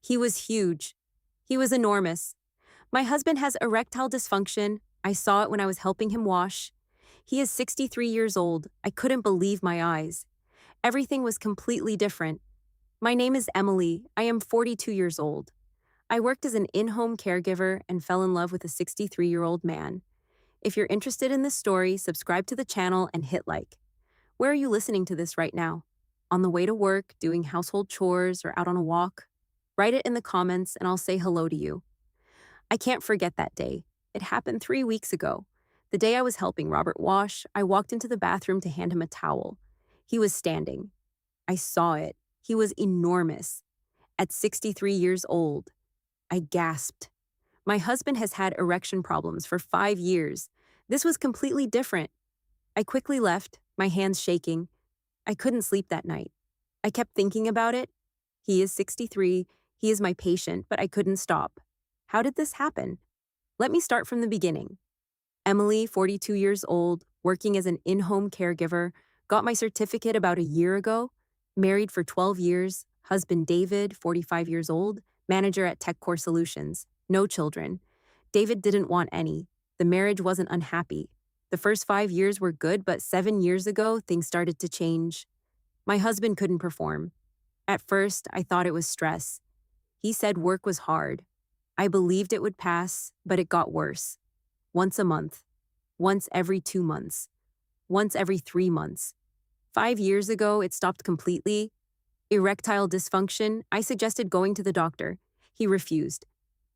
He was huge. He was enormous. My husband has erectile dysfunction. I saw it when I was helping him wash. He is 63 years old. I couldn't believe my eyes. Everything was completely different. My name is Emily. I am 42 years old. I worked as an in-home caregiver and fell in love with a 63-year-old man. If you're interested in this story, subscribe to the channel and hit like. Where are you listening to this right now? On the way to work, doing household chores, or out on a walk? Write it in the comments and I'll say hello to you. I can't forget that day. It happened 3 weeks ago. The day I was helping Robert wash, I walked into the bathroom to hand him a towel. He was standing. I saw it. He was enormous. At 63 years old, I gasped. My husband has had erection problems for 5 years. This was completely different. I quickly left, my hands shaking. I couldn't sleep that night. I kept thinking about it. He is 63. He is my patient, but I couldn't stop. How did this happen? Let me start from the beginning. Emily, 42 years old, working as an in-home caregiver, got my certificate about a year ago, married for 12 years, husband David, 45 years old, manager at TechCore Solutions, no children. David didn't want any. The marriage wasn't unhappy. The first 5 years were good, but 7 years ago, things started to change. My husband couldn't perform. At first, I thought it was stress. He said work was hard. I believed it would pass, but it got worse. Once a month. Once every 2 months. Once every 3 months. 5 years ago, it stopped completely. Erectile dysfunction, I suggested going to the doctor. He refused.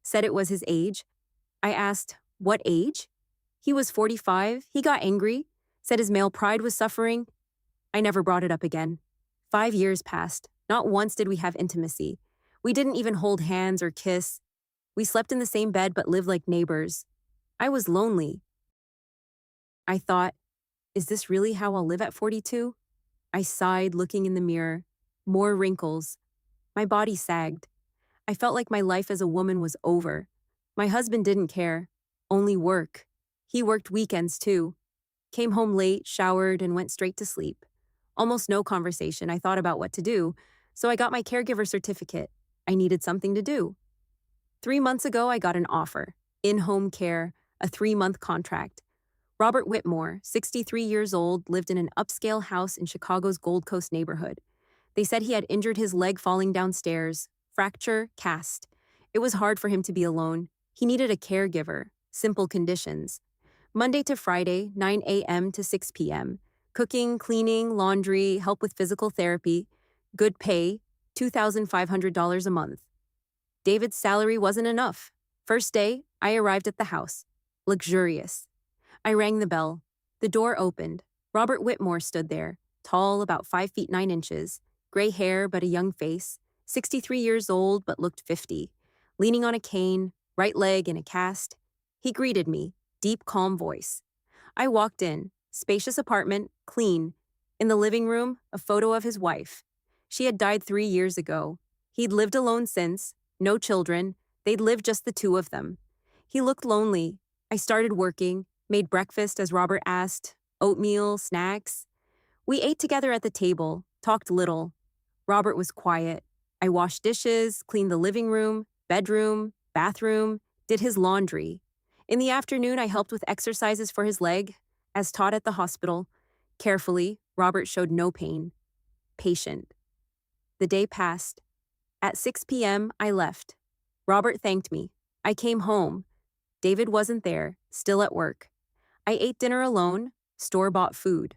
Said it was his age. I asked, what age? He was 45. He got angry. Said his male pride was suffering. I never brought it up again. 5 years passed. Not once did we have intimacy. We didn't even hold hands or kiss. We slept in the same bed but lived like neighbors. I was lonely. I thought, is this really how I'll live at 42? I sighed, looking in the mirror. More wrinkles. My body sagged. I felt like my life as a woman was over. My husband didn't care. Only work. He worked weekends too. Came home late, showered, and went straight to sleep. Almost no conversation. I thought about what to do, so I got my caregiver certificate. I needed something to do. 3 months ago, I got an offer. In-home care, a 3-month contract. Robert Whitmore, 63 years old, lived in an upscale house in Chicago's Gold Coast neighborhood. They said he had injured his leg falling downstairs. Fracture, cast. It was hard for him to be alone. He needed a caregiver. Simple conditions. Monday to Friday, 9 a.m. to 6 p.m. Cooking, cleaning, laundry, help with physical therapy. Good pay, $2,500 a month. David's salary wasn't enough. First day, I arrived at the house. Luxurious. I rang the bell. The door opened. Robert Whitmore stood there, tall, about 5 feet 9 inches, gray hair but a young face, 63 years old but looked 50, leaning on a cane, right leg in a cast. He greeted me, deep, calm voice. I walked in, spacious apartment, clean. In the living room, a photo of his wife. She had died 3 years ago. He'd lived alone since, no children. They'd lived just the two of them. He looked lonely. I started working, made breakfast as Robert asked, oatmeal, snacks. We ate together at the table, talked little. Robert was quiet. I washed dishes, cleaned the living room, bedroom, bathroom, did his laundry. In the afternoon, I helped with exercises for his leg, as taught at the hospital. Carefully, Robert showed no pain. Patient. The day passed. At 6 p.m., I left. Robert thanked me. I came home. David wasn't there, still at work. I ate dinner alone, store-bought food.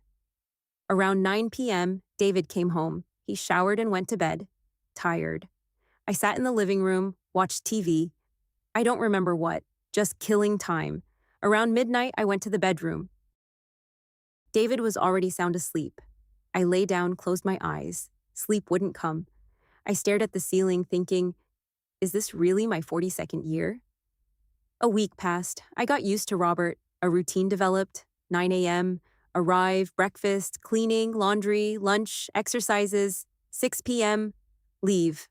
Around 9 p.m., David came home. He showered and went to bed, tired. I sat in the living room, watched TV. I don't remember what, just killing time. Around midnight, I went to the bedroom. David was already sound asleep. I lay down, closed my eyes. Sleep wouldn't come. I stared at the ceiling, thinking, is this really my 42nd year? A week passed. I got used to Robert. A routine developed. 9 a.m., arrive, breakfast, cleaning, laundry, lunch, exercises. 6 p.m., leave.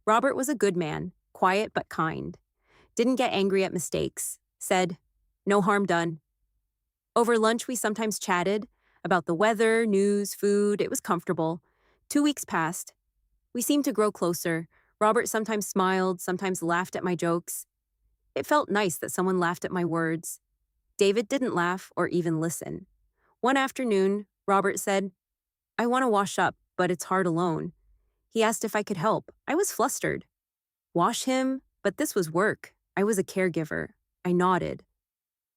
Robert was a good man, quiet but kind. Didn't get angry at mistakes. Said, no harm done. Over lunch, we sometimes chatted about the weather, news, food. It was comfortable. 2 weeks passed. We seemed to grow closer. Robert sometimes smiled, sometimes laughed at my jokes. It felt nice that someone laughed at my words. David didn't laugh or even listen. One afternoon, Robert said, "I want to wash up, but it's hard alone." He asked if I could help. I was flustered. Wash him? But this was work. I was a caregiver. I nodded.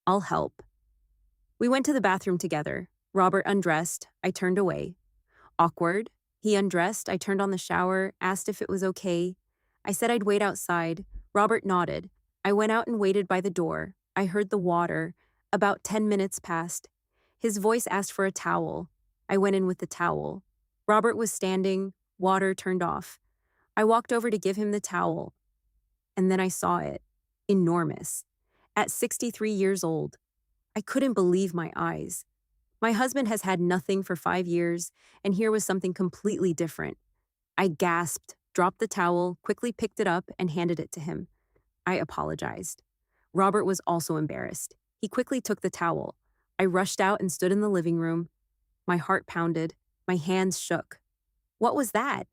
"I'll help." We went to the bathroom together. Robert undressed. I turned away. Awkward. He undressed. I turned on the shower, asked if it was okay. I said I'd wait outside. Robert nodded. I went out and waited by the door. I heard the water. About 10 minutes passed. His voice asked for a towel. I went in with the towel. Robert was standing. Water turned off. I walked over to give him the towel. And then I saw it. Enormous. At 63 years old. I couldn't believe my eyes. My husband has had nothing for 5 years, and here was something completely different. I gasped, dropped the towel, quickly picked it up, and handed it to him. I apologized. Robert was also embarrassed. He quickly took the towel. I rushed out and stood in the living room. My heart pounded. My hands shook. What was that?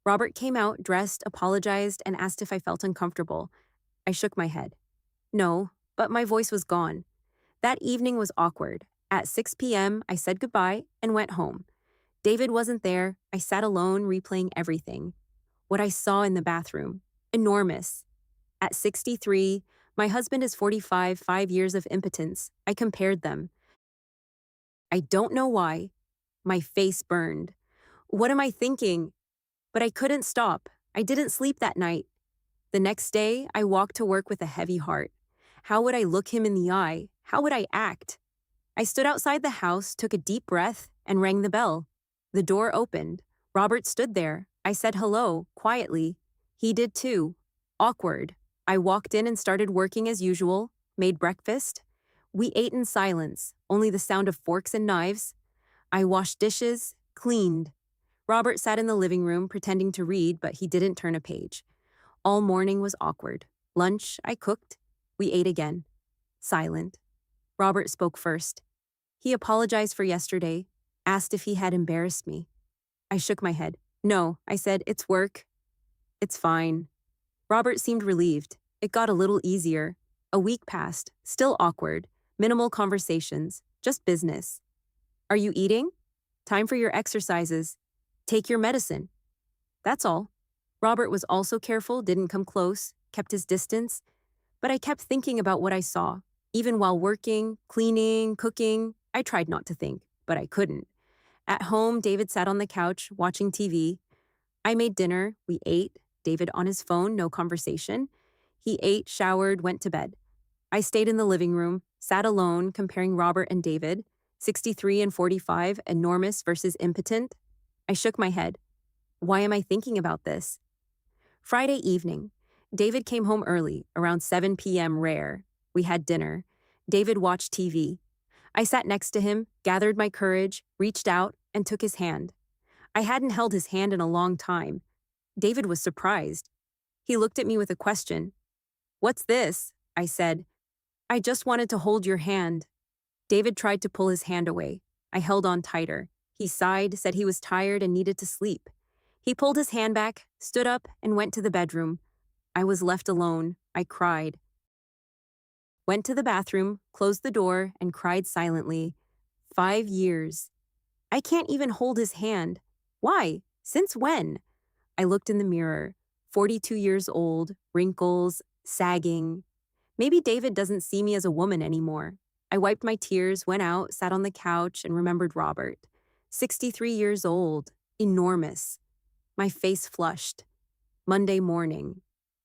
Robert came out, dressed, apologized, and asked if I felt uncomfortable. I shook my head. No, but my voice was gone. That evening was awkward. At 6 p.m., I said goodbye and went home. David wasn't there. I sat alone, replaying everything. What I saw in the bathroom. Enormous. At 63, my husband is 45, 5 years of impotence. I compared them. I don't know why. My face burned. What am I thinking? But I couldn't stop. I didn't sleep that night. The next day, I walked to work with a heavy heart. How would I look him in the eye? How would I act? I stood outside the house, took a deep breath, and rang the bell. The door opened. Robert stood there. I said hello, quietly. He did too. Awkward. I walked in and started working as usual, made breakfast. We ate in silence, only the sound of forks and knives. I washed dishes, cleaned. Robert sat in the living room pretending to read, but he didn't turn a page. All morning was awkward. Lunch, I cooked. We ate again. Silent. Robert spoke first. He apologized for yesterday, asked if he had embarrassed me. I shook my head. No, I said, it's work. It's fine. Robert seemed relieved. It got a little easier. A week passed, still awkward. Minimal conversations, just business. Are you eating? Time for your exercises. Take your medicine. That's all. Robert was also careful, didn't come close, kept his distance. But I kept thinking about what I saw. Even while working, cleaning, cooking, I tried not to think, but I couldn't. At home, David sat on the couch, watching TV. I made dinner, we ate. David on his phone, no conversation. He ate, showered, went to bed. I stayed in the living room, sat alone, comparing Robert and David, 63 and 45, enormous versus impotent. I shook my head. Why am I thinking about this? Friday evening. David came home early, around 7 p.m. rare. We had dinner. David watched TV. I sat next to him, gathered my courage, reached out, and took his hand. I hadn't held his hand in a long time. David was surprised. He looked at me with a question. What's this? I said. I just wanted to hold your hand. David tried to pull his hand away. I held on tighter. He sighed, said he was tired and needed to sleep. He pulled his hand back, stood up, and went to the bedroom. I was left alone. I cried. Went to the bathroom, closed the door, and cried silently. 5 years. I can't even hold his hand. Why? Since when? I looked in the mirror. 42 years old, wrinkles, sagging. Maybe David doesn't see me as a woman anymore. I wiped my tears, went out, sat on the couch, and remembered Robert. 63 years old, enormous. My face flushed. Monday morning.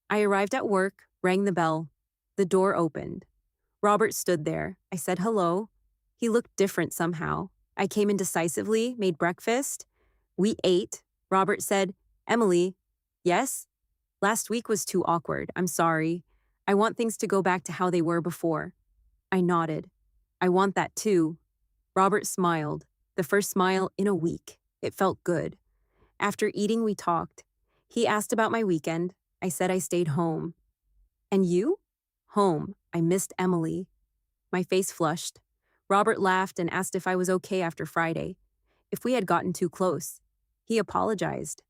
I arrived at work, rang the bell. The door opened. Robert stood there. I said hello. He looked different somehow. I came in decisively, made breakfast. We ate. Robert said, Emily, yes? Last week was too awkward. I'm sorry. I want things to go back to how they were before. I nodded. I want that too. Robert smiled. The first smile in a week. It felt good. After eating, we talked. He asked about my weekend. I said I stayed home. And you? Home. I missed Emily. My face flushed. Robert laughed and asked if I was okay after Friday, if we had gotten too close. He apologized.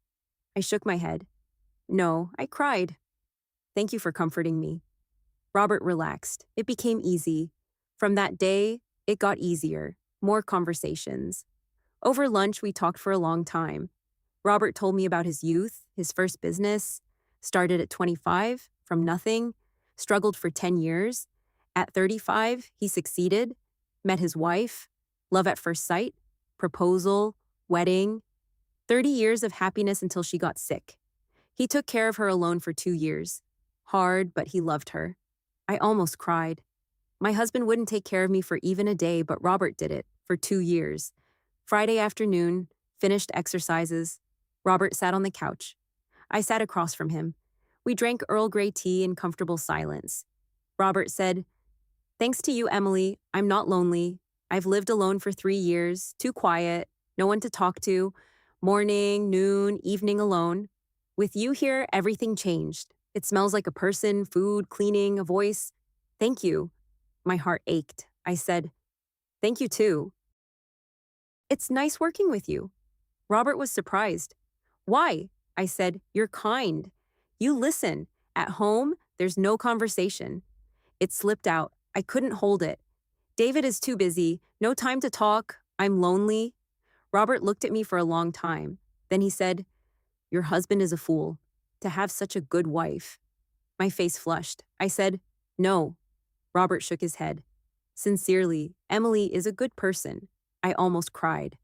I shook my head. No, I cried. Thank you for comforting me. Robert relaxed. It became easy. From that day, it got easier. More conversations. Over lunch, we talked for a long time. Robert told me about his youth, his first business, started at 25, from nothing, struggled for 10 years. At 35, he succeeded, met his wife, love at first sight, proposal, wedding, 30 years of happiness until she got sick. He took care of her alone for 2 years. Hard, but he loved her. I almost cried. My husband wouldn't take care of me for even a day, but Robert did it for 2 years. Friday afternoon, finished exercises. Robert sat on the couch. I sat across from him. We drank Earl Grey tea in comfortable silence. Robert said, "Thanks to you, Emily, I'm not lonely. I've lived alone for 3 years, too quiet, no one to talk to, morning, noon, evening alone. With you here, everything changed. It smells like a person, food, cleaning, a voice. Thank you." My heart ached. I said, "Thank you too. It's nice working with you." Robert was surprised. "Why?" I said, "You're kind. You listen. At home, there's no conversation." It slipped out. I couldn't hold it. "David is too busy. No time to talk. I'm lonely." Robert looked at me for a long time. Then he said, "Your husband is a fool. To have such a good wife." My face flushed. I said, "No." Robert shook his head. "Sincerely, Emily is a good person." I almost cried.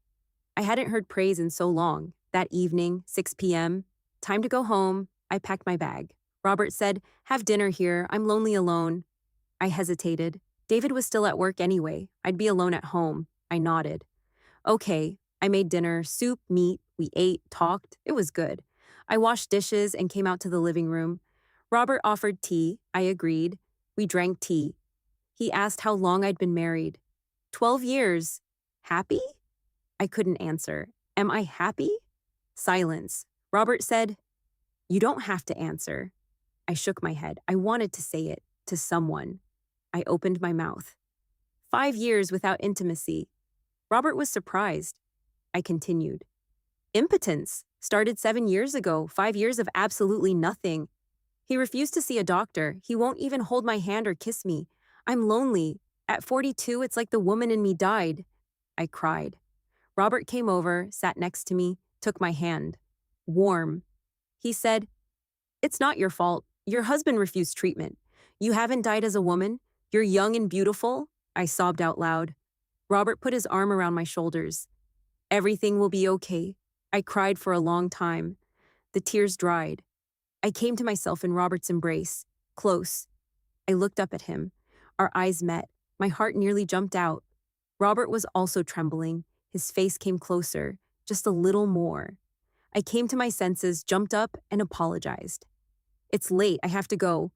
I hadn't heard praise in so long. That evening, 6 p.m., time to go home. I packed my bag. Robert said, "Have dinner here. I'm lonely alone." I hesitated. David was still at work anyway. I'd be alone at home. I nodded. "Okay." I made dinner, soup, meat. We ate, talked. It was good. I washed dishes and came out to the living room. Robert offered tea. I agreed. We drank tea. He asked how long I'd been married. 12 years. Happy? I couldn't answer. Am I happy? Silence. Robert said, "You don't have to answer." I shook my head. I wanted to say it to someone. I opened my mouth. 5 years without intimacy. Robert was surprised. I continued. Impotence started 7 years ago, 5 years of absolutely nothing. He refused to see a doctor. He won't even hold my hand or kiss me. I'm lonely. At 42, it's like the woman in me died. I cried. Robert came over, sat next to me, took my hand. Warm. He said, "It's not your fault. Your husband refused treatment. You haven't died as a woman. You're young and beautiful." I sobbed out loud. Robert put his arm around my shoulders. "Everything will be okay." I cried for a long time. The tears dried. I came to myself in Robert's embrace, close. I looked up at him. Our eyes met. My heart nearly jumped out. Robert was also trembling. His face came closer, just a little more. I came to my senses, jumped up, and apologized. "It's late. I have to go."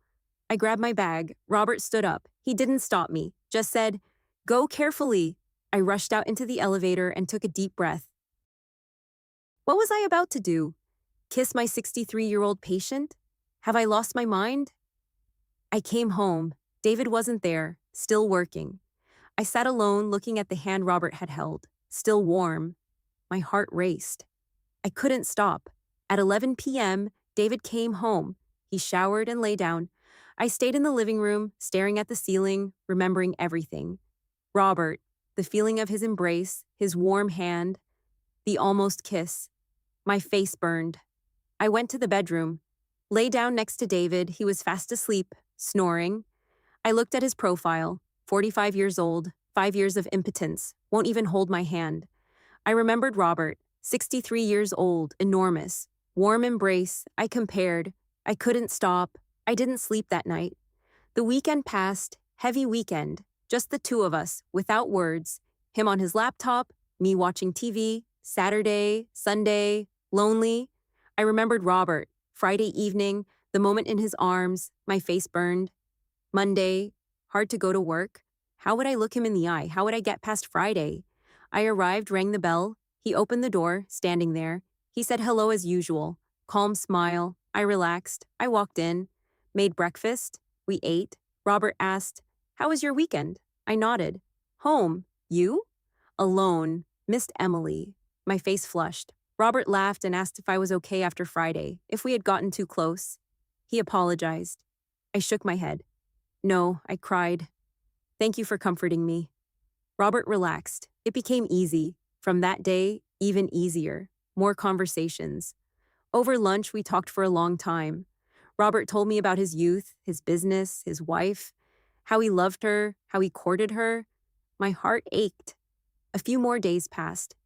I grabbed my bag. Robert stood up. He didn't stop me, just said, "Go carefully." I rushed out into the elevator and took a deep breath. What was I about to do? Kiss my 63-year-old patient? Have I lost my mind? I came home. David wasn't there, still working. I sat alone looking at the hand Robert had held, still warm. My heart raced. I couldn't stop. At 11 p.m., David came home. He showered and lay down. I stayed in the living room, staring at the ceiling, remembering everything. Robert, the feeling of his embrace, his warm hand, the almost kiss. My face burned. I went to the bedroom. Lay down next to David. He was fast asleep, snoring. I looked at his profile. 45 years old, 5 years of impotence, won't even hold my hand. I remembered Robert, 63 years old, enormous. Warm embrace. I compared. I couldn't stop. I didn't sleep that night. The weekend passed, heavy weekend, just the two of us, without words. Him on his laptop, me watching TV, Saturday, Sunday, lonely. I remembered Robert, Friday evening, the moment in his arms, my face burned. Monday, hard to go to work. How would I look him in the eye? How would I get past Friday? I arrived, rang the bell. He opened the door, standing there. He said hello as usual. Calm smile. I relaxed. I walked in. Made breakfast. We ate. Robert asked, "How was your weekend?" I nodded. "Home. You?" "Alone. Missed Emily." My face flushed. Robert laughed and asked if I was okay after Friday, if we had gotten too close. He apologized. I shook my head. No, I cried. Thank you for comforting me. Robert relaxed. It became easy. From that day, even easier. More conversations. Over lunch, we talked for a long time. Robert told me about his youth, his business, his wife, how he loved her, how he courted her. My heart ached. A few more days passed.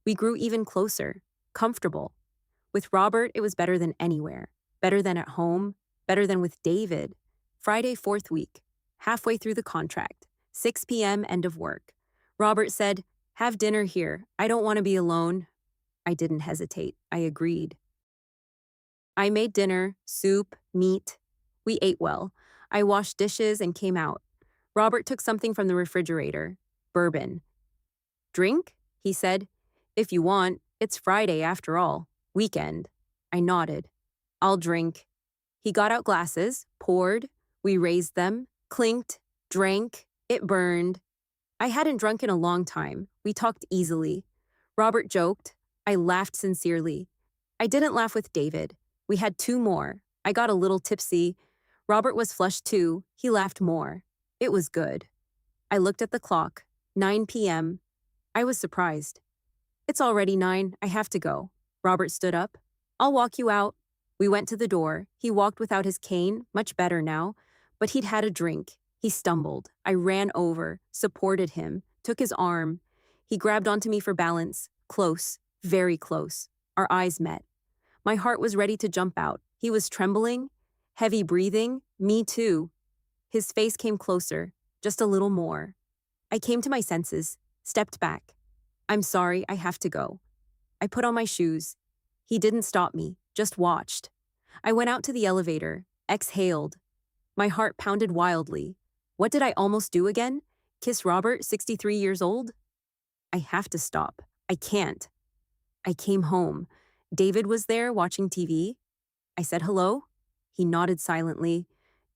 We grew even closer, comfortable. With Robert, it was better than anywhere. Better than at home, better than with David. Friday, 4th week. Halfway through the contract. 6 p.m., end of work. Robert said, "Have dinner here. I don't want to be alone." I didn't hesitate. I agreed. I made dinner, soup, meat. We ate well. I washed dishes and came out. Robert took something from the refrigerator. Bourbon. "Drink?" he said. "If you want. It's Friday after all. Weekend." I nodded. "I'll drink." He got out glasses, poured. We raised them, clinked, drank. It burned. I hadn't drunk in a long time. We talked easily. Robert joked. I laughed sincerely. I didn't laugh with David. We had 2 more. I got a little tipsy. Robert was flushed too. He laughed more. It was good. I looked at the clock. 9 p.m. I was surprised. "It's already 9. I have to go." Robert stood up. "I'll walk you out." We went to the door. He walked without his cane, much better now, but he'd had a drink. He stumbled. I ran over, supported him, took his arm. He grabbed onto me for balance. Close, very close. Our eyes met. My heart was ready to jump out. He was trembling, heavy breathing, me too. His face came closer, just a little more. I came to my senses, stepped back. "I'm sorry, I have to go." I put on my shoes. He didn't stop me, just watched. I went out to the elevator, exhaled. My heart pounded wildly. What did I almost do again? Kiss Robert, 63 years old? I have to stop. I can't. I came home. David was there watching TV. I said hello. He nodded silently.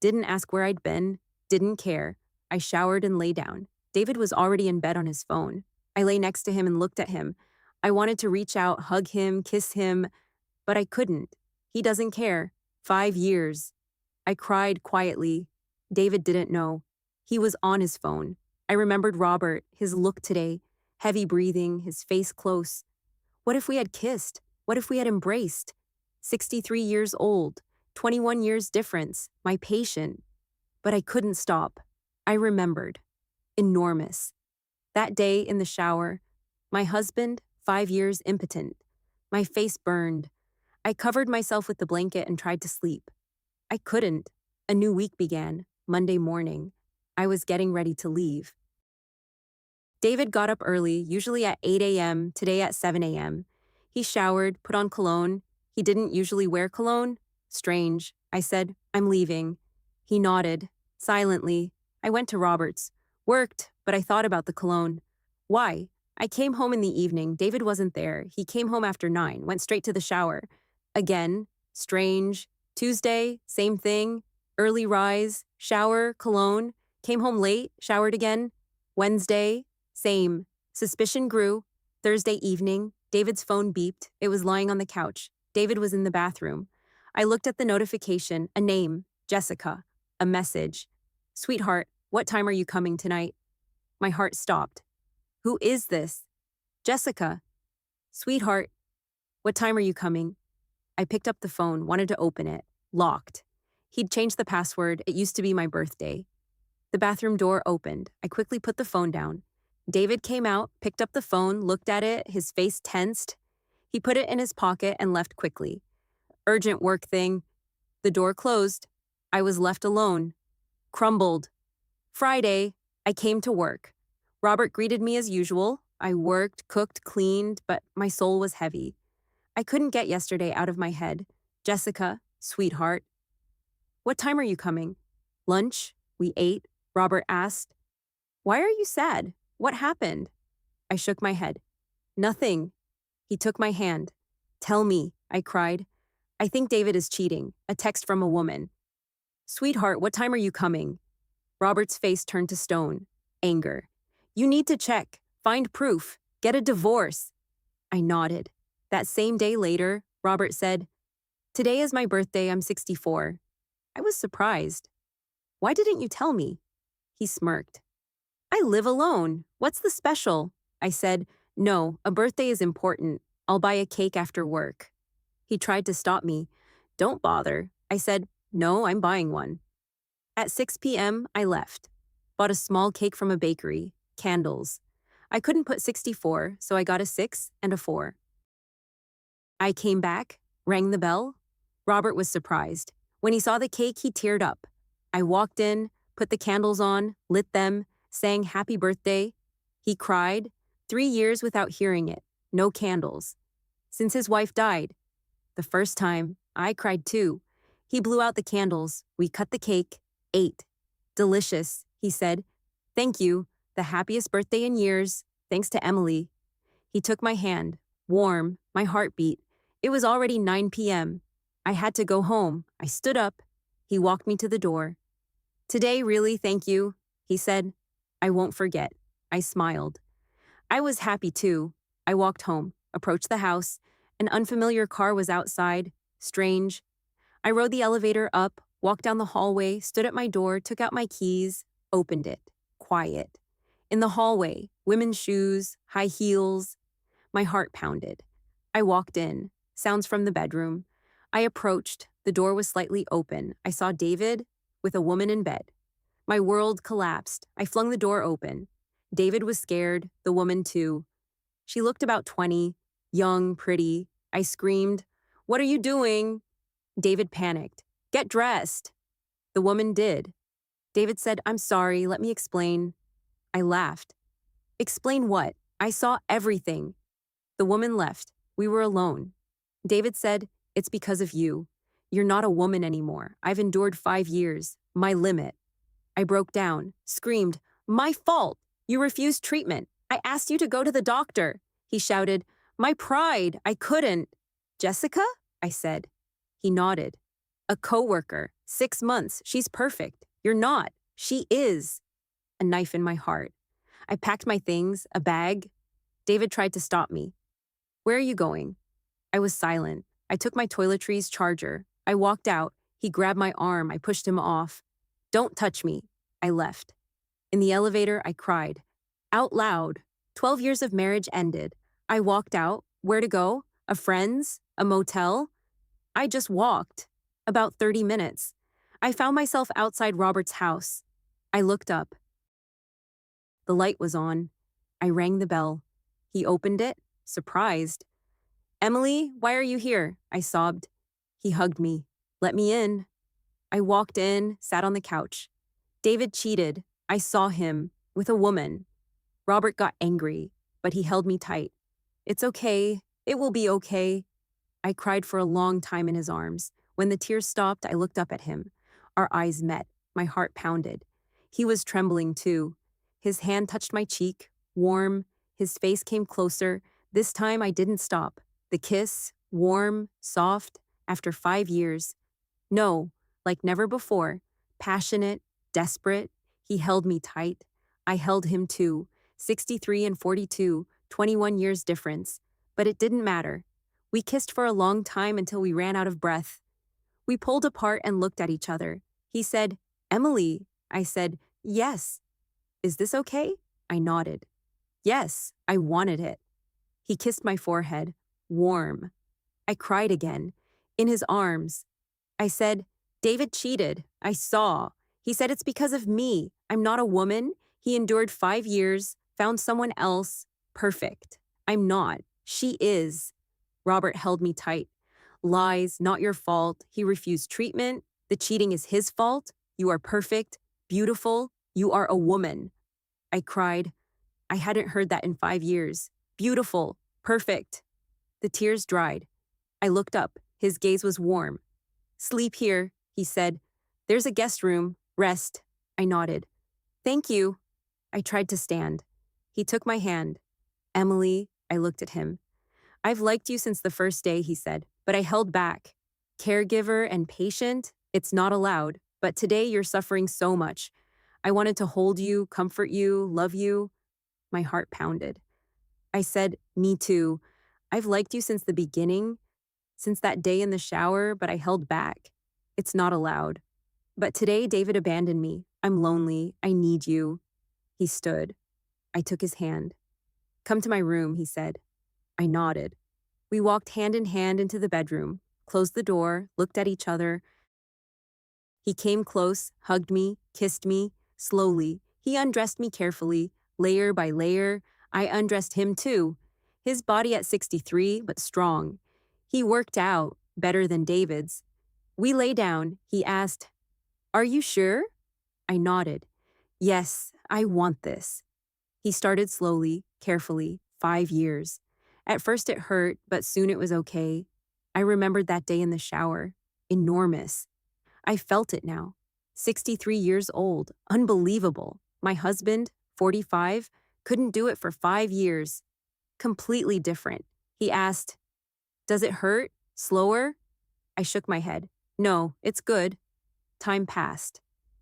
Didn't ask where I'd been. Didn't care. I showered and lay down. David was already in bed on his phone. I lay next to him and looked at him. I wanted to reach out, hug him, kiss him, but I couldn't. He doesn't care. 5 years. I cried quietly. David didn't know. He was on his phone. I remembered Robert, his look today, heavy breathing, his face close. What if we had kissed? What if we had embraced? 63 years old, 21 years difference, my patient. But I couldn't stop. I remembered. Enormous. That day in the shower, my husband, 5 years impotent. My face burned. I covered myself with the blanket and tried to sleep. I couldn't. A new week began, Monday morning. I was getting ready to leave. David got up early, usually at 8 a.m., today at 7 a.m. He showered, put on cologne. He didn't usually wear cologne. Strange. I said, "I'm leaving." He nodded. Silently. I went to Robert's. Worked, but I thought about the cologne. Why? I came home in the evening. David wasn't there. He came home after 9, went straight to the shower. Again. Strange. Tuesday, same thing. Early rise, shower, cologne. Came home late, showered again. Wednesday, same. Suspicion grew. Thursday evening, David's phone beeped. It was lying on the couch. David was in the bathroom. I looked at the notification, a name, Jessica, a message. "Sweetheart, what time are you coming tonight?" My heart stopped. Who is this? Jessica. "Sweetheart, what time are you coming?" I picked up the phone, wanted to open it. Locked. He'd changed the password. It used to be my birthday. The bathroom door opened. I quickly put the phone down. David came out, picked up the phone, looked at it, his face tensed. He put it in his pocket and left quickly. Urgent work thing. The door closed. I was left alone. Crumbled. Friday, I came to work. Robert greeted me as usual. I worked, cooked, cleaned, but my soul was heavy. I couldn't get yesterday out of my head. Jessica, sweetheart. "What time are you coming?" "Lunch." We ate. Robert asked, "Why are you sad? What happened?" I shook my head. "Nothing." He took my hand. "Tell me," I cried. "I think David is cheating." A text from a woman. "Sweetheart, what time are you coming?" Robert's face turned to stone. Anger. "You need to check. Find proof. Get a divorce." I nodded. That same day later, Robert said, "Today is my birthday, I'm 64. I was surprised. "Why didn't you tell me?" He smirked. "I live alone. What's the special?" I said, "No, a birthday is important. I'll buy a cake after work." He tried to stop me. "Don't bother." I said, "No, I'm buying one." At 6 p.m., I left. Bought a small cake from a bakery, candles. I couldn't put 64, so I got a 6 and a 4. I came back, rang the bell. Robert was surprised. When he saw the cake, he teared up. I walked in, put the candles on, lit them, sang happy birthday. He cried. 3 years without hearing it. No candles. Since his wife died. The first time, I cried too. He blew out the candles. We cut the cake, ate. "Delicious," he said. "Thank you. The happiest birthday in years. Thanks to Emily." He took my hand. Warm. My heart beat. It was already 9 p.m. I had to go home. I stood up. He walked me to the door. "Today, really, thank you," he said. "I won't forget." I smiled. I was happy too. I walked home, approached the house. An unfamiliar car was outside. Strange. I rode the elevator up, walked down the hallway, stood at my door, took out my keys, opened it. Quiet. In the hallway, women's shoes, high heels. My heart pounded. I walked in. Sounds from the bedroom. I approached. The door was slightly open. I saw David with a woman in bed. My world collapsed. I flung the door open. David was scared, the woman too. She looked about 20, young, pretty. I screamed, "What are you doing?" David panicked. "Get dressed." The woman did. David said, "I'm sorry, let me explain." I laughed. "Explain what? I saw everything." The woman left. We were alone. David said, "It's because of you. You're not a woman anymore. I've endured 5 years. My limit." I broke down, screamed, "My fault! You refused treatment. I asked you to go to the doctor." He shouted, "My pride! I couldn't." "Jessica?" I said. He nodded. "A coworker. 6 months. She's perfect. You're not. She is." A knife in my heart. I packed my things, a bag. David tried to stop me. "Where are you going?" I was silent. I took my toiletries charger. I walked out. He grabbed my arm. I pushed him off. "Don't touch me." I left. In the elevator, I cried. Out loud. 12 years of marriage ended. I walked out. Where to go? A friend's? A motel? I just walked. About 30 minutes. I found myself outside Robert's house. I looked up. The light was on. I rang the bell. He opened it, surprised. "Emily, why are you here?" I sobbed. He hugged me. "Let me in." I walked in, sat on the couch. David cheated. I saw him with a woman. Robert got angry, but he held me tight. "It's okay. It will be okay." I cried for a long time in his arms. When the tears stopped, I looked up at him. Our eyes met. My heart pounded. He was trembling too. His hand touched my cheek, warm. His face came closer. This time I didn't stop. The kiss, warm, soft, after 5 years. No, like never before. Passionate, desperate. He held me tight. I held him too. 63 and 42, 21 years difference. But it didn't matter. We kissed for a long time until we ran out of breath. We pulled apart and looked at each other. He said, "Emily." I said, "Yes." "Is this okay?" I nodded. "Yes, I wanted it." He kissed my forehead, warm. I cried again, in his arms. I said, "David cheated. I saw. He said it's because of me. I'm not a woman. He endured 5 years, found someone else. Perfect. I'm not. She is." Robert held me tight. "Lies, not your fault. He refused treatment. The cheating is his fault. You are perfect, beautiful. You are a woman." I cried. I hadn't heard that in 5 years. Beautiful, perfect. The tears dried. I looked up. His gaze was warm. "Sleep here," he said. "There's a guest room. Rest." I nodded. "Thank you." I tried to stand. He took my hand. "Emily," I looked at him. "I've liked you since the first day," he said, "but I held back. Caregiver and patient, it's not allowed. But today you're suffering so much. I wanted to hold you, comfort you, love you." My heart pounded. I said, "Me too. I've liked you since the beginning, since that day in the shower, but I held back. It's not allowed. But today, David abandoned me. I'm lonely. I need you. He stood. I took his hand. Come to my room, he said. I nodded. We walked hand in hand into the bedroom, closed the door, looked at each other. He came close, hugged me, kissed me, slowly. He undressed me carefully, layer by layer. I undressed him too. His body at 63, but strong. He worked out, better than David's. We lay down. He asked, "Are you sure?" I nodded. Yes, I want this. He started slowly, carefully, 5 years. At first it hurt, but soon it was okay. I remembered that day in the shower. Enormous. I felt it now. 63 years old. Unbelievable. My husband, 45, couldn't do it for 5 years. Completely different. He asked, "Does it hurt? Slower?" I shook my head. No, it's good. Time passed.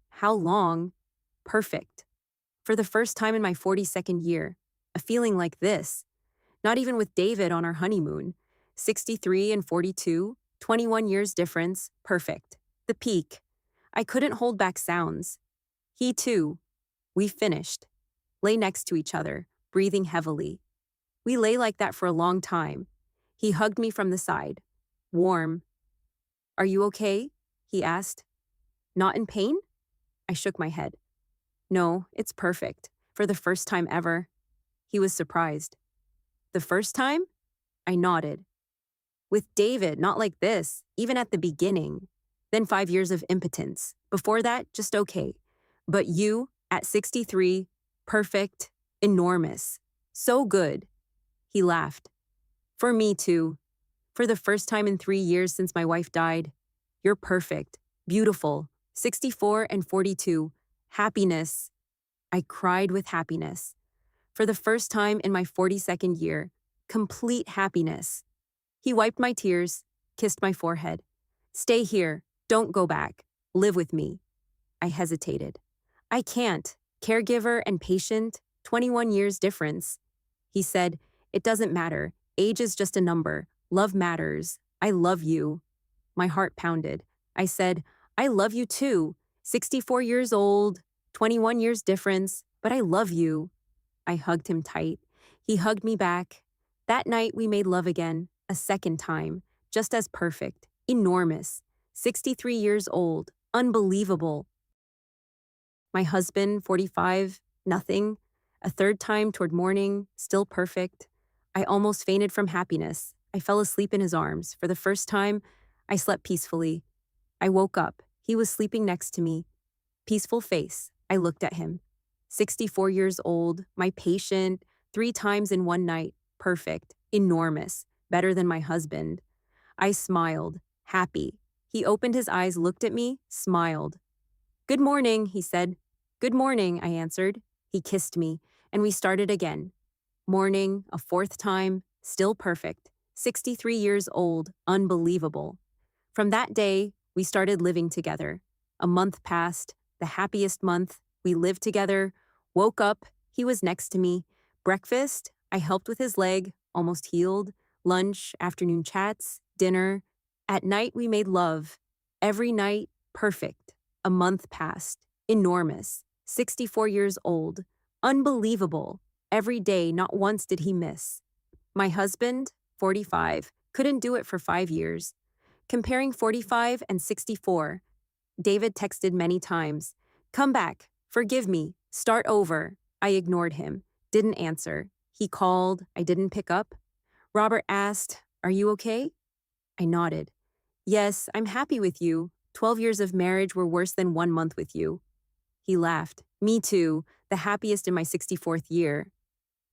How long? Perfect. For the first time in my 42nd year, a feeling like this. Not even with David on our honeymoon. 63 and 42, 21 years difference, perfect. The peak. I couldn't hold back sounds. He too. We finished. Lay next to each other, breathing heavily. We lay like that for a long time. He hugged me from the side. Warm. Are you okay? He asked. Not in pain? I shook my head. No, it's perfect. For the first time ever. He was surprised. The first time? I nodded. With David, not like this, even at the beginning. Then 5 years of impotence. Before that, just okay. But you, at 63, perfect, enormous. So good. He laughed. For me too. For the first time in 3 years since my wife died. You're perfect, beautiful, 64 and 42. Happiness. I cried with happiness. For the first time in my 42nd year, complete happiness. He wiped my tears, kissed my forehead. Stay here, don't go back, live with me. I hesitated. I can't. Caregiver and patient, 21 years difference. He said, it doesn't matter. Age is just a number. Love matters. I love you. My heart pounded. I said, I love you too. 64 years old, 21 years difference, but I love you. I hugged him tight. He hugged me back. That night we made love again, a second time, just as perfect, enormous. 63 years old, unbelievable. My husband, 45, nothing. A third time toward morning, still perfect. I almost fainted from happiness. I fell asleep in his arms. For the first time, I slept peacefully. I woke up. He was sleeping next to me. Peaceful face. I looked at him. 64 years old, my patient, 3 times in one night, perfect, enormous, better than my husband. I smiled, happy. He opened his eyes, looked at me, smiled. Good morning, he said. Good morning, I answered. He kissed me, and we started again. Morning, a fourth time, still perfect. 63 years old, unbelievable. From that day, we started living together. A month passed, the happiest month. We lived together, woke up, he was next to me. Breakfast, I helped with his leg, almost healed. Lunch, afternoon chats, dinner. At night, we made love. Every night, perfect. A month passed. Enormous. 64 years old. Unbelievable. Every day, not once did he miss. My husband, 45, couldn't do it for 5 years. Comparing 45 and 64, David texted many times, come back, forgive me, start over. I ignored him, didn't answer. He called, I didn't pick up. Robert asked, are you okay? I nodded. Yes, I'm happy with you. 12 years of marriage were worse than 1 month with you. He laughed. Me too, the happiest in my 64th year.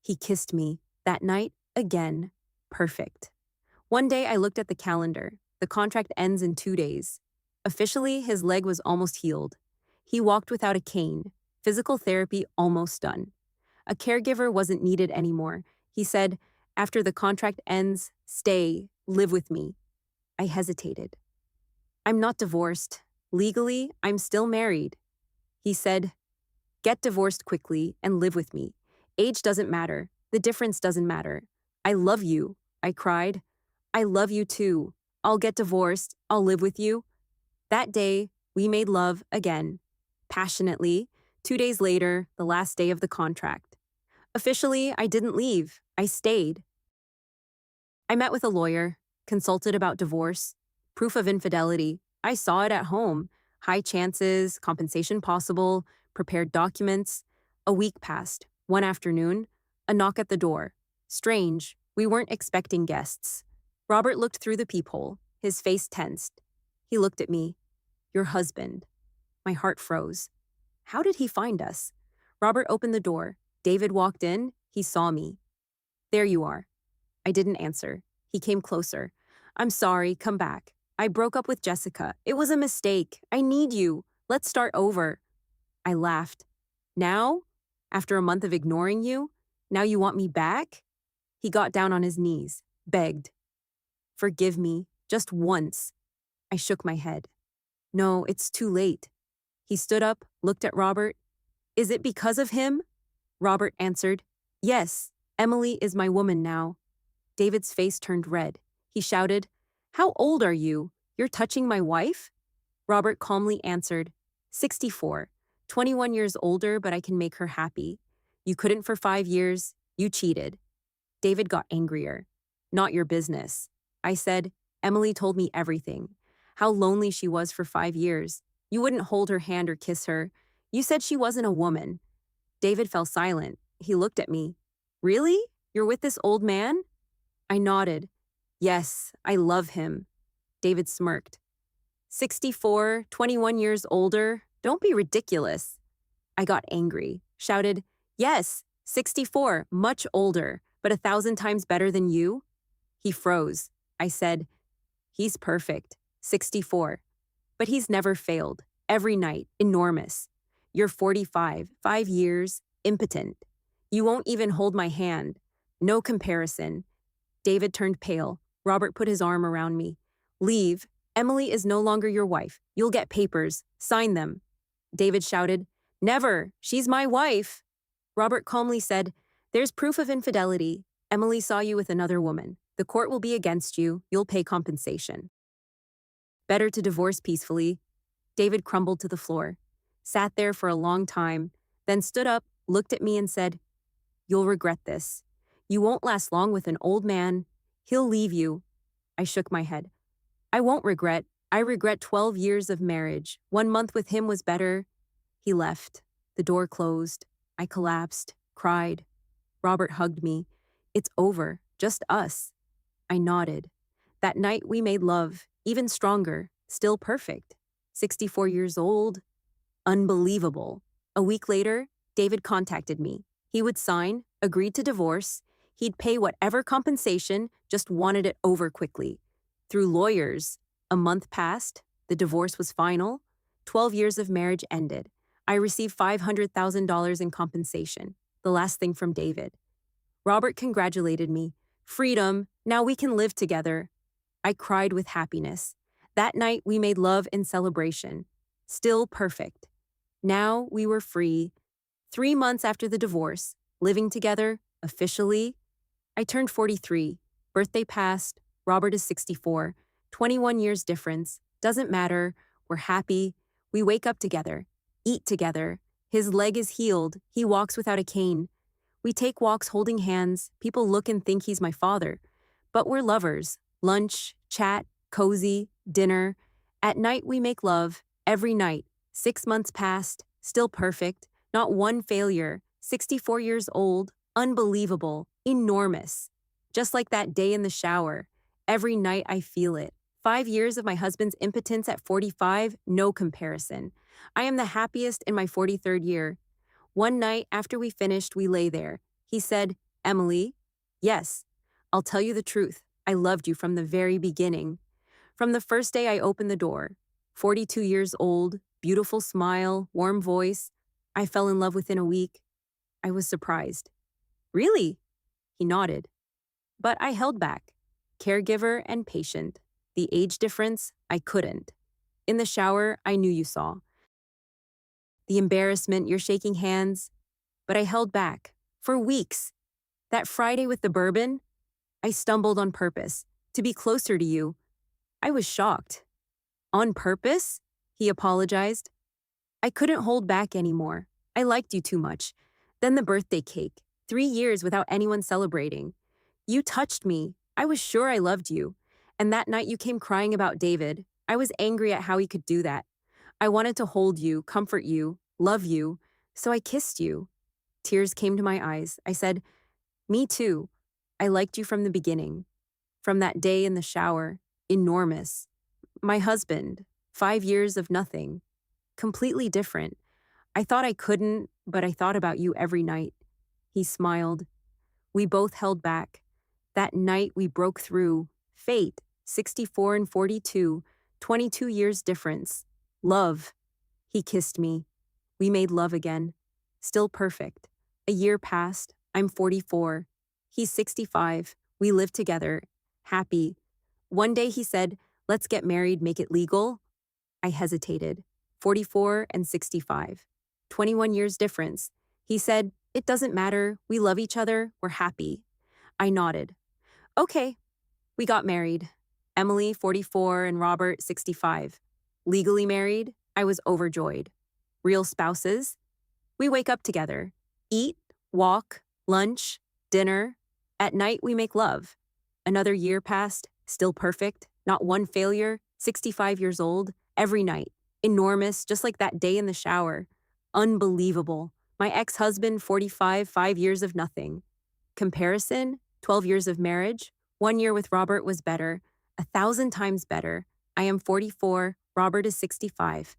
He kissed me. That night, again. Perfect. One day I looked at the calendar. The contract ends in 2 days. Officially, his leg was almost healed. He walked without a cane. Physical therapy almost done. A caregiver wasn't needed anymore. He said, after the contract ends, stay, live with me. I hesitated. I'm not divorced. Legally, I'm still married. He said, get divorced quickly and live with me. Age doesn't matter. The difference doesn't matter. I love you. I cried. I love you too. I'll get divorced. I'll live with you. That day, we made love again. Passionately. 2 days later, the last day of the contract. Officially, I didn't leave. I stayed. I met with a lawyer, consulted about divorce, proof of infidelity. I saw it at home. High chances, compensation possible, prepared documents. A week passed. One afternoon, a knock at the door. Strange, we weren't expecting guests. Robert looked through the peephole, his face tensed. He looked at me. Your husband. My heart froze. How did he find us? Robert opened the door. David walked in. He saw me. There you are. I didn't answer. He came closer. I'm sorry, come back. I broke up with Jessica. It was a mistake. I need you. Let's start over. I laughed. Now? After a month of ignoring you? Now you want me back? He got down on his knees, begged. Forgive me, just once. I shook my head. No, it's too late. He stood up, looked at Robert. Is it because of him? Robert answered, Yes, Emily is my woman now. David's face turned red. He shouted, How old are you? You're touching my wife? Robert calmly answered, 64, 21 years older, but I can make her happy. You couldn't for 5 years. You cheated. David got angrier. Not your business. I said, Emily told me everything. How lonely she was for 5 years. You wouldn't hold her hand or kiss her. You said she wasn't a woman. David fell silent. He looked at me. Really? You're with this old man? I nodded. Yes, I love him. David smirked. 64, 21 years older. Don't be ridiculous. I got angry, shouted, Yes, 64, much older, but 1,000 times better than you. He froze. I said, He's perfect, 64. But he's never failed. Every night, enormous. You're 45, 5 years, impotent. You won't even hold my hand. No comparison. David turned pale. Robert put his arm around me. Leave. Emily is no longer your wife. You'll get papers. Sign them. David shouted, Never. She's my wife. Robert calmly said, There's proof of infidelity. Emily saw you with another woman. The court will be against you. You'll pay compensation. Better to divorce peacefully. David crumbled to the floor, sat there for a long time, then stood up, looked at me and said, You'll regret this. You won't last long with an old man. He'll leave you. I shook my head. I won't regret. I regret 12 years of marriage. 1 month with him was better. He left. The door closed. I collapsed, cried. Robert hugged me. It's over. Just us. I nodded. That night we made love, even stronger, still perfect. 64 years old. Unbelievable. A week later, David contacted me. He would sign, agreed to divorce. He'd pay whatever compensation, just wanted it over quickly. Through lawyers. A month passed. The divorce was final. 12 years of marriage ended. I received $500,000 in compensation. The last thing from David. Robert congratulated me. Freedom. Now we can live together. I cried with happiness. That night we made love in celebration. Still perfect. Now we were free. 3 months after the divorce, living together, officially. I turned 43. Birthday passed. Robert is 64. 21 years difference. Doesn't matter. We're happy. We wake up together. Eat together. His leg is healed. He walks without a cane. We take walks holding hands. People look and think he's my father. But we're lovers. Lunch, chat, cozy, dinner. At night we make love. Every night. 6 months passed. Still perfect. Not one failure. 64 years old. Unbelievable. Enormous. Just like that day in the shower. Every night I feel it. 5 years of my husband's impotence at 45, no comparison. I am the happiest in my 43rd year. One night after we finished, we lay there. He said, Emily, yes, I'll tell you the truth. I loved you from the very beginning. From the first day I opened the door. 42 years old, beautiful smile, warm voice. I fell in love within a week. I was surprised. Really? He nodded. But I held back. Caregiver and patient. The age difference, I couldn't. In the shower, I knew you saw. The embarrassment, you're shaking hands. But I held back. For weeks. That Friday with the bourbon, I stumbled on purpose to be closer to you. I was shocked. On purpose? He apologized. I couldn't hold back anymore. I liked you too much. Then the birthday cake. 3 years without anyone celebrating. You touched me. I was sure I loved you. And that night you came crying about David. I was angry at how he could do that. I wanted to hold you, comfort you, love you. So I kissed you. Tears came to my eyes. I said, me too. I liked you from the beginning. From that day in the shower. Enormous. My husband. 5 years of nothing. Completely different. I thought I couldn't, but I thought about you every night. He smiled. We both held back. That night we broke through. Fate, 64 and 42, 22 years difference. Love. He kissed me. We made love again. Still perfect. A year passed. I'm 44. He's 65. We live together. Happy. One day he said, let's get married, make it legal. I hesitated. 44 and 65. 21 years difference. He said, it doesn't matter. We love each other. We're happy. I nodded. Okay. We got married. Emily, 44, and Robert, 65. Legally married. I was overjoyed. Real spouses. We wake up together. Eat, walk, lunch, dinner. At night, we make love. Another year passed. Still perfect. Not one failure. 65 years old. Every night. Enormous, just like that day in the shower. Unbelievable. My ex-husband, 45, 5 years of nothing. Comparison, 12 years of marriage. 1 year with Robert was better. 1,000 times better. I am 44. Robert is 65.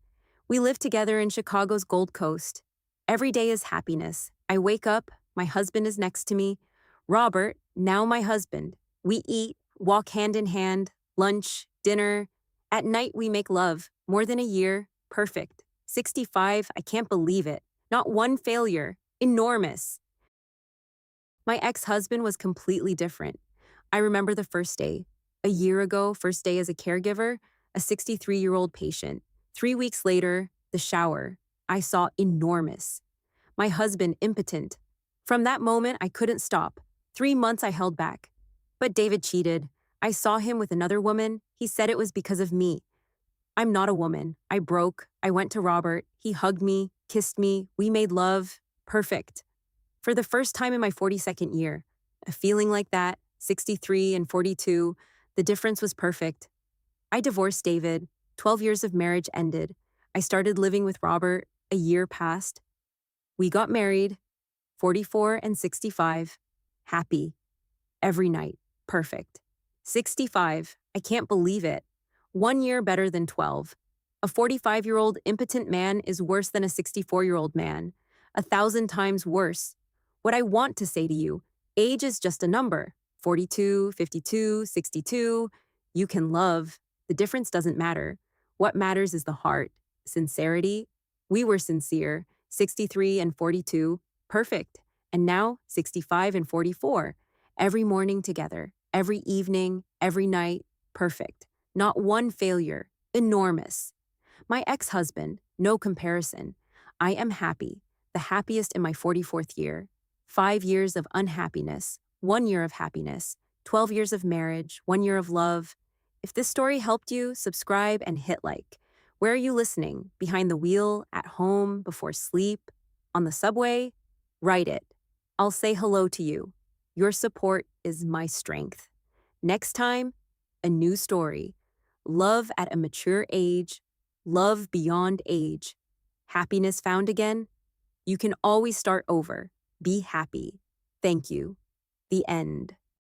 We live together in Chicago's Gold Coast. Every day is happiness. I wake up. My husband is next to me. Robert, now my husband. We eat, walk hand in hand, lunch, dinner. At night, we make love. More than a year. Perfect. 65. I can't believe it. Not one failure. Enormous. My ex-husband was completely different. I remember the first day. A year ago, first day as a caregiver, a 63-year-old patient. 3 weeks later, the shower. I saw enormous. My husband impotent. From that moment, I couldn't stop. 3 months I held back. But David cheated. I saw him with another woman. He said it was because of me. I'm not a woman. I broke. I went to Robert. He hugged me, kissed me. We made love. Perfect. For the first time in my 42nd year, a feeling like that, 63 and 42, the difference was perfect. I divorced David. 12 years of marriage ended. I started living with Robert. A year passed. We got married. 44 and 65. Happy. Every night. Perfect. 65. I can't believe it. 1 year better than 12. A 45-year-old impotent man is worse than a 64-year-old man. 1,000 times worse. What I want to say to you, age is just a number. 42, 52, 62. You can love. The difference doesn't matter. What matters is the heart. Sincerity. We were sincere. 63 and 42. Perfect. And now 65 and 44. Every morning together. Every evening. Every night. Perfect. Not one failure. Enormous. My ex-husband. No comparison. I am happy. The happiest in my 44th year. 5 years of unhappiness. 1 year of happiness. 12 years of marriage. 1 year of love. If this story helped you, subscribe and hit like. Where are you listening? Behind the wheel? At home? Before sleep? On the subway? Write it. I'll say hello to you. Your support is my strength. Next time, a new story. Love at a mature age. Love beyond age. Happiness found again? You can always start over. Be happy. Thank you. The end.